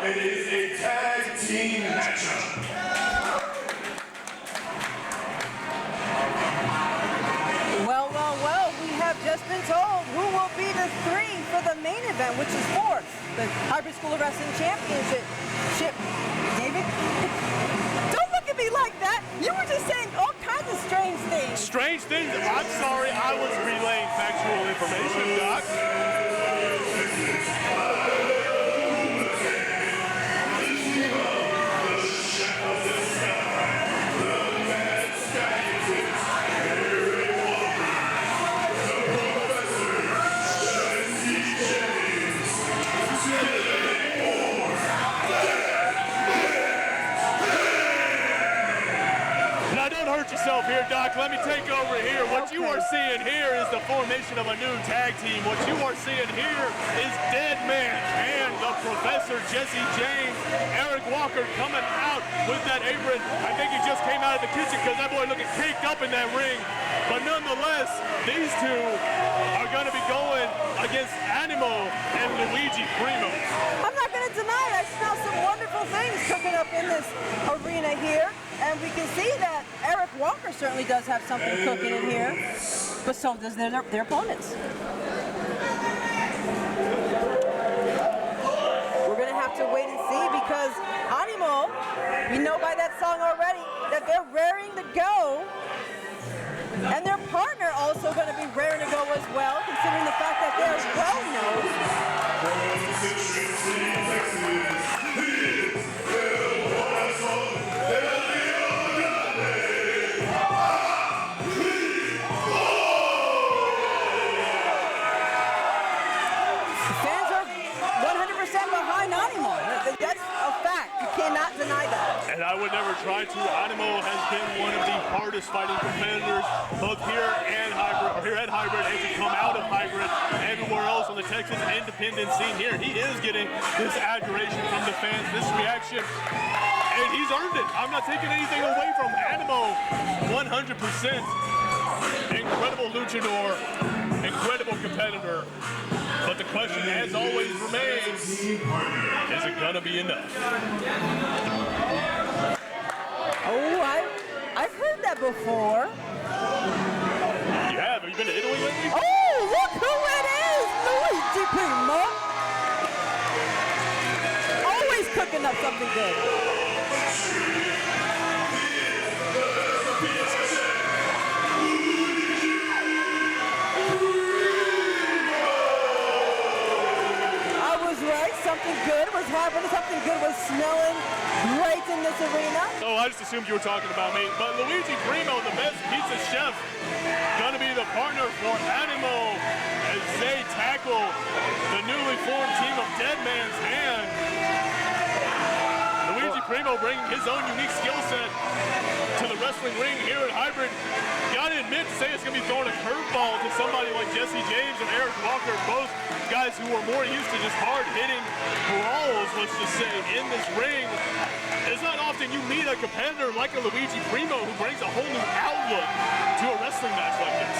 it is a tag team matchup. Well, we have just been told who will be the 3 for the main event, which is for the Hybrid School of Wrestling Championship. David, don't look at me like that. You were just saying all kinds of strange things. Strange things? I'm sorry, I was relaying factual information, Doc. Yourself here, Doc. Let me take over here. What you are seeing here is the formation of a new tag team. What you are seeing here is Dead Man and the Professor Jesse James. Arik Walker coming out with that apron. I think he just came out of the kitchen because that boy looking caked up in that ring. But nonetheless, these two are going to be going against Animo and Luigi Primo. I'm not going to deny it. I smell some wonderful things cooking up in this arena here. And we can see that Arik Walker certainly does have something cooking in here, but so does their opponents. We're going to have to wait and see because Animo, we know by that song already that they're raring to go. And their partner also going to be raring to go as well, considering the fact that they're well known. Cannot deny that. And I would never try to. Animo has been one of the hardest fighting competitors, both here and Hybrid, or here at Hybrid, and to come out of Hybrid everywhere else on the Texas independent scene here. He is getting this adoration from the fans, this reaction, and he's earned it. I'm not taking anything away from Animo. 100%. Incredible luchador, incredible competitor. But the question, as always, remains, is it going to be enough? Oh, I've heard that before. You have? Have you been to Italy lately? Oh, look who it is! Luigi Primo! Always cooking up something good. Right, something good was happening, something good was smelling great in this arena. Oh, I just assumed you were talking about me. But Luigi Primo, the best pizza chef, gonna be the partner for Animo as they tackle the newly formed team of Dead Man's Hand. Luigi Primo bringing his own unique skill set to the wrestling ring here at Hybrid. Gotta admit, to say it's gonna be throwing a curveball to somebody like Jesse James and Arik Walker, both guys who are more used to just hard-hitting brawls, let's just say, in this ring. It's not often you meet a competitor like a Luigi Primo who brings a whole new outlook to a wrestling match like this.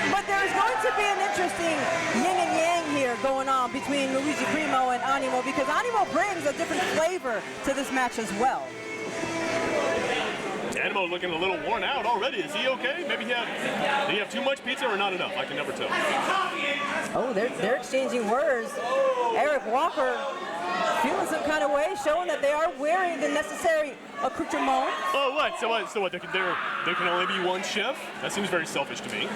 But there's going to be an interesting yin and yang here going on between Luigi Primo and Animo because Animo brings a different flavor to this match as well. Animo looking a little worn out already. Is he okay? Maybe did he have too much pizza or not enough? I can never tell. Oh, they're exchanging words. Arik Walker feeling some kind of way, showing that they are wearing the necessary accoutrement. Oh, what? So what? There can only be one chef? That seems very selfish to me.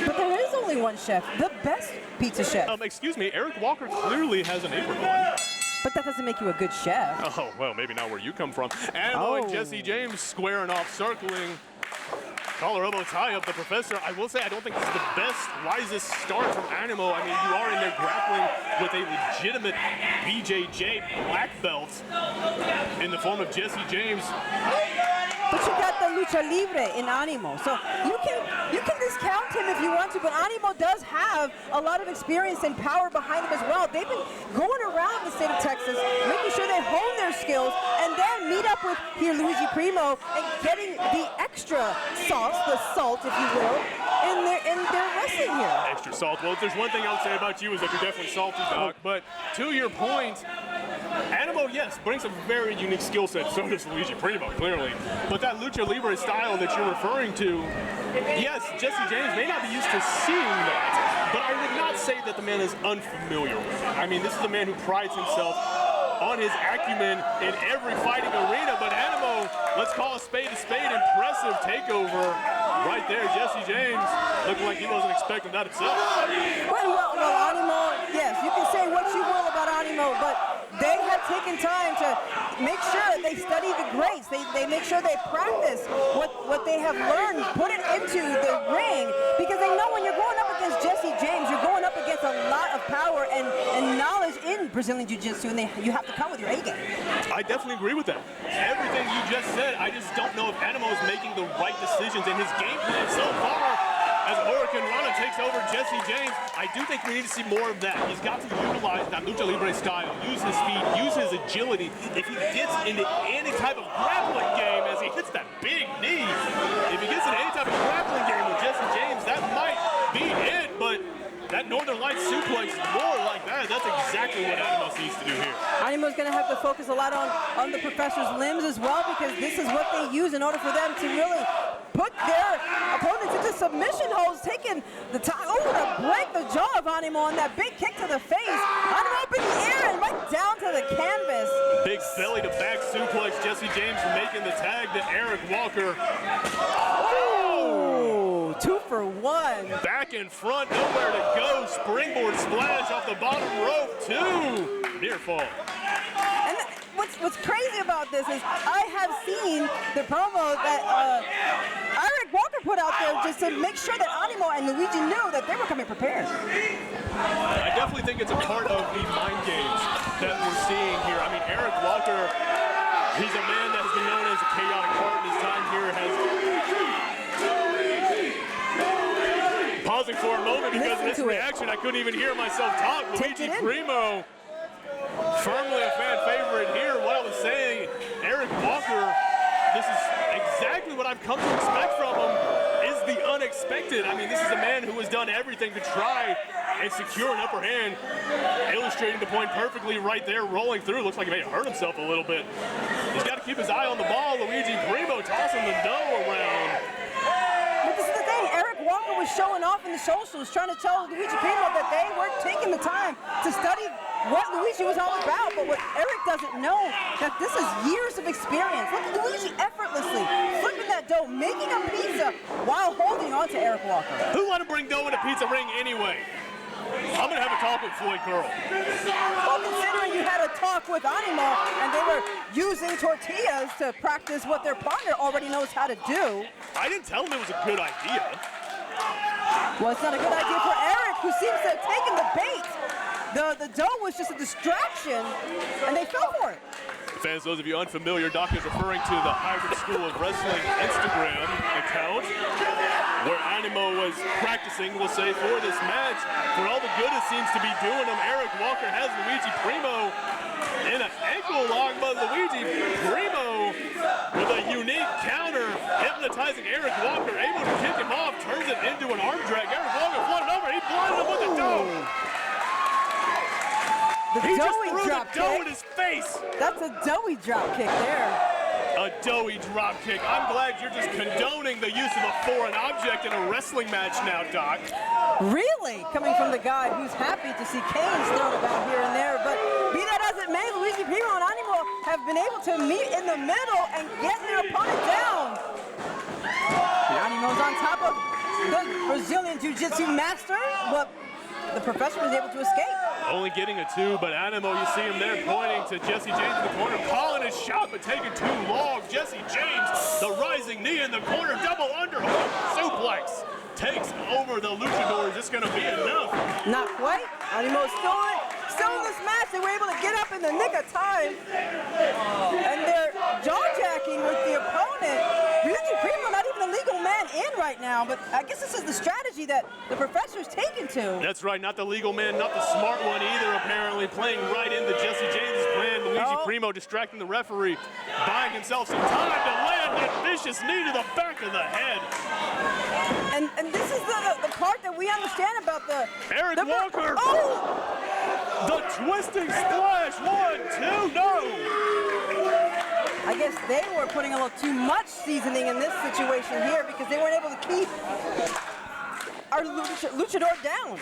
But there is only one chef, the best pizza chef. Excuse me, Arik Walker clearly has an apron on. But that doesn't make you a good chef. Oh, well, maybe not where you come from. Animo and Jesse James squaring off, circling. Collar elbow tie up the Professor. I will say I don't think this is the best, wisest start from Animo. I mean, you are in there grappling with a legitimate BJJ black belt in the form of Jesse James. But you got the lucha libre in Animo, so you can discount him if you want to, but Animo does have a lot of experience and power behind him as well. They've been going around the state of Texas, making sure they hone their skills, and then meet up with here Luigi Primo and getting the extra sauce, the salt, if you will, in their wrestling here. Extra salt. Well, if there's one thing I would say about you is that you're definitely salty, Doc. But to your point, Animo, yes, brings a very unique skill set. So does Luigi Primo, clearly. But that lucha libre style that you're referring to, yes, Jesse James may not be used to seeing that, but I would not say that the man is unfamiliar with it. I mean, this is a man who prides himself on his acumen in every fighting arena, but Animo, let's call a spade, impressive takeover right there. Jesse James looking like he wasn't expecting that himself. Well, Animo, yes, you can say what you will about Animo, but they have taken time to make sure that they study the greats. They make sure they practice what they have learned, put it into the ring, because they know when you're going up against Jesse James, you're going up against a lot of power and knowledge in Brazilian Jiu-Jitsu, and you have to come with your A game. I definitely agree with that. Everything you just said, I just don't know if Animo is making the right decisions in his game plan so far. As Hurricane Rana takes over Jesse James, I do think we need to see more of that. He's got to utilize that lucha libre style, use his speed, use his agility. If he gets into any type of grappling game as he hits that big knee, if he gets into any type of grappling game with Jesse James, that might be it, but that Northern Lights suplex is more like that. That's exactly what Animo needs to do here. Animo's going to have to focus a lot on the professor's limbs as well, because this is what they use in order for them to really put their opponents into submission holds, taking the time to break the jaw of Animo on that big kick to the face. Animo up in the air and right down to the canvas. Big belly to back suplex. Jesse James making the tag to Arik Walker. Oh, 2 for 1. Back in front, nowhere to go. Springboard splash off the bottom rope. 2. Near fall. And what's crazy about this is I have seen the promo that Arik Walker put out there just to make sure that Animo and Luigi knew that they were coming prepared. I definitely think it's a part of the mind games that we're seeing here. I mean, Arik Walker, he's a man that has been known as a chaotic heart in his time here. Pausing for a moment because of this reaction, I couldn't even hear myself talk. Luigi Primo, firmly a fan favorite here. What I was saying, Arik Walker, this is exactly what I've come to expect from him, is the unexpected. I mean, this is a man who has done everything to try and secure an upper hand, illustrating the point perfectly right there, rolling through. Looks like he may have hurt himself a little bit. He's got to keep his eye on the ball. Luigi Primo tossing the dough around. But this is the thing, Arik Walker was showing off in the socials, trying to tell Luigi Primo that they weren't taking the time to study what Luigi was all about. But what Arik doesn't know, that this is years of experience. Look at Luigi effortlessly flipping that dough, making a pizza while holding on to Arik Walker. Who let him bring dough in a pizza ring anyway? I'm going to have a talk with Floyd Curl. Well, considering you had a talk with Animo and they were using tortillas to practice what their partner already knows how to do. I didn't tell him it was a good idea. Well, it's not a good idea for Arik, who seems to have taken the bait. The dough was just a distraction, and they fell for it. Fans, those of you unfamiliar, Doc is referring to the Hybrid School of Wrestling Instagram account, where Animo was practicing, we'll say, for this match. For all the good it seems to be doing him, Arik Walker has Luigi Primo in an ankle lock, but Luigi Primo with a unique counter, hypnotizing Arik Walker, able to kick him off, turns it into an arm drag. Arik Walker floated over, he blinded him with the dough. He just threw the dough in his face. That's a doughy drop kick there. A doughy drop kick. I'm glad you're just condoning the use of a foreign object in a wrestling match now, Doc. Really? Coming from the guy who's happy to see canes thrown about here and there. But be that as it may, Luigi Primo and Animo have been able to meet in the middle and get their opponent down. Animo's on top of the Brazilian Jiu-Jitsu master, but the professor was able to escape. Only getting a 2, but Animo, you see him there pointing to Jesse James in the corner, calling his shot, but taking too long. Jesse James, the rising knee in the corner, double underhook, suplex, takes over the luchadors. Is this going to be enough? Not quite. Animo's still in this match. They were able to get up in the nick of time, and they're jaw-jacking with the opponent. Luigi Primo, not even a legal man in right now, but I guess this is the strategy that the professor's taken to. That's right, not the legal man, not the smart one either, apparently, playing right into Jesse James' plan. Luigi Primo distracting the referee, buying himself some time to land that vicious knee to the back of the head. And this is the part that we understand about the... Arik Walker! Oh! The twisting splash, 1, 2, I guess they were putting a little too much seasoning in this situation here because they weren't able to keep our luchador down.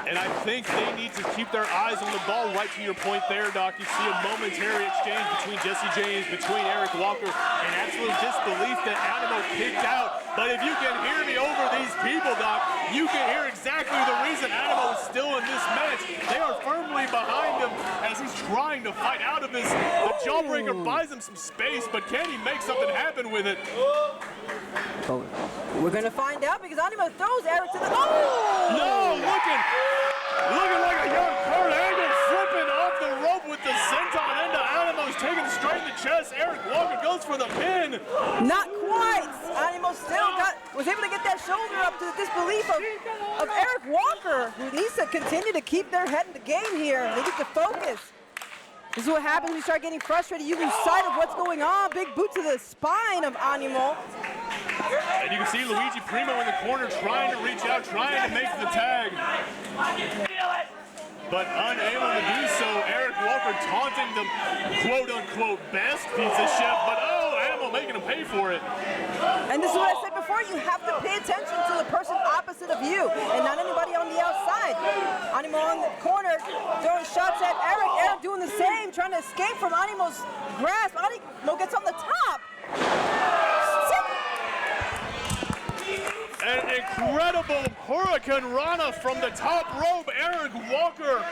And I think they need to keep their eyes on the ball. Right to your point there, Doc. You see a momentary exchange between Jesse James, between Arik Walker, and absolute disbelief that Animo kicked out. But if you can hear me over these people, Doc, you can hear exactly the reason Animo is still in this match. They are firmly behind him as he's trying to fight out of this. The Jawbreaker buys him some space, but can he make something happen with it? Oh, we're going to find out because Animo throws Arik to the... Oh! No, looking like a young Kurt Angle flipping off the rope with the senton into Animo's taking straight in the chest. Arik Walker goes for the pin. Not quite. Animo still was able to get that shoulder up to the disbelief of Arik Walker, who needs to continue to keep their head in the game here. They need to focus. This is what happens when you start getting frustrated. You lose sight of what's going on. Big boot to the spine of Animo. And you can see Luigi Primo in the corner trying to reach out, trying to make the tag. But unable to do so. Arik Walker taunting the quote-unquote best pizza chef, but oh, Animo making him pay for it. And this is what I said before, you have to pay attention to the person opposite of you and not anybody on the outside. Animo on the corner throwing shots at Arik. Arik doing the same, trying to escape from Animo's grasp. Animo gets on the top. An incredible Hurricane Rana from the top rope. Arik Walker,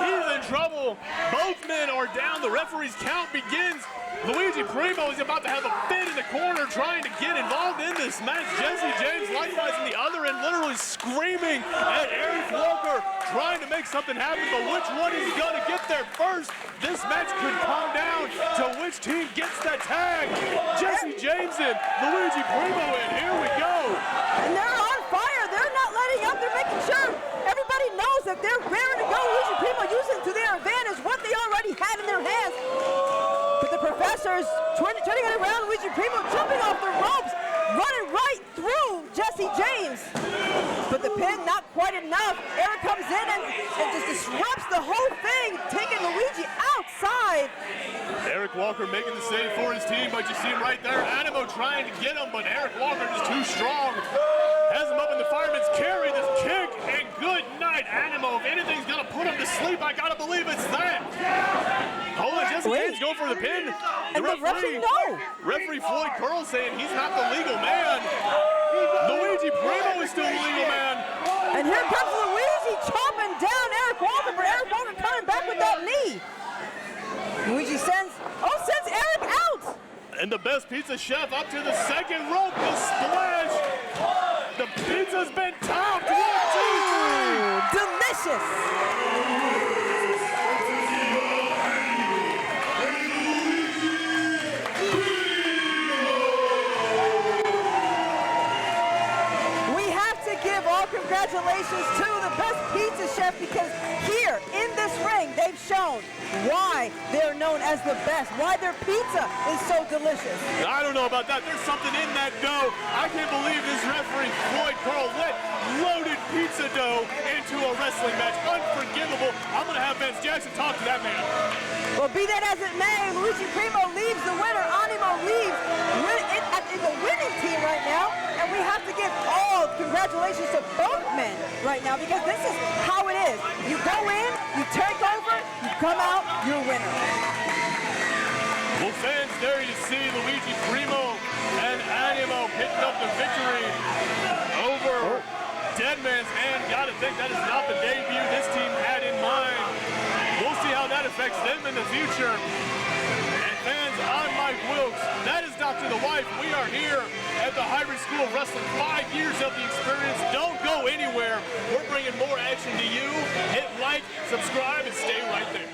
he's in trouble. Both men are down. The referee's count begins. Luigi Primo is about to have a fit in the corner trying to get involved in this match. Jesse James likewise in the other end, literally screaming at Arik Walker, trying to make something happen, but which one is going to get there first? This match could come down to which team gets that tag. Jesse James in, Luigi Primo in, here we go. And they're on fire, they're not letting up, they're making sure everybody knows that they're raring to go. Luigi Primo using to their advantage what they already had in their hands. But the professor's turning it around, Luigi Primo jumping off the ropes, running right through Jesse James. But the pin, not quite enough. Arik comes in and just disrupts the whole thing, taking Luigi outside. Arik Walker making the save for his team, but you see him right there. Animo trying to get him, but Arik Walker is too strong. Has him up in the fireman's carry, this kick, and good night, Animo. If anything's gonna put him to sleep, I gotta believe it's that. Hold on, Jesse James going for the pin. And the referee, no. Referee Floyd Curl saying he's not the legal man. Luigi Primo is still the legal man. And here comes Luigi chopping down Arik Walker, but Arik Walker coming back with that knee. Luigi sends Arik out. And the best pizza chef up to the second rope, the splash. The pizza's been topped. 1, 2, 3. Delicious. Give all congratulations to the best pizza chef because here in this ring they've shown why they're known as the best, why their pizza is so delicious. I don't know about that. There's something in that dough. I can't believe this referee, Floyd Curl, let loaded pizza dough into a wrestling match. Unforgivable. I'm going to have Vince Jackson talk to that man. Well, be that as it may, Luigi Primo leaves the winner. Animo leaves in the winning team right now. And we have to give all congratulations to both men right now because this is how it is. You go in, you take over, you come out, you're a winner. Well, fans, there you see Luigi Primo and Animo picking up the victory over Dead Man's Hand. Gotta think that is not the debut this team had in mind. We'll see how that affects them in the future. And fans, I'm Mike Wilkes. That is Dr. The Wife. We are here at the Hybrid School of Wrestling. 5 years of the experience. Don't go anywhere. We're bringing more action to you. Hit like, subscribe, and stay right there.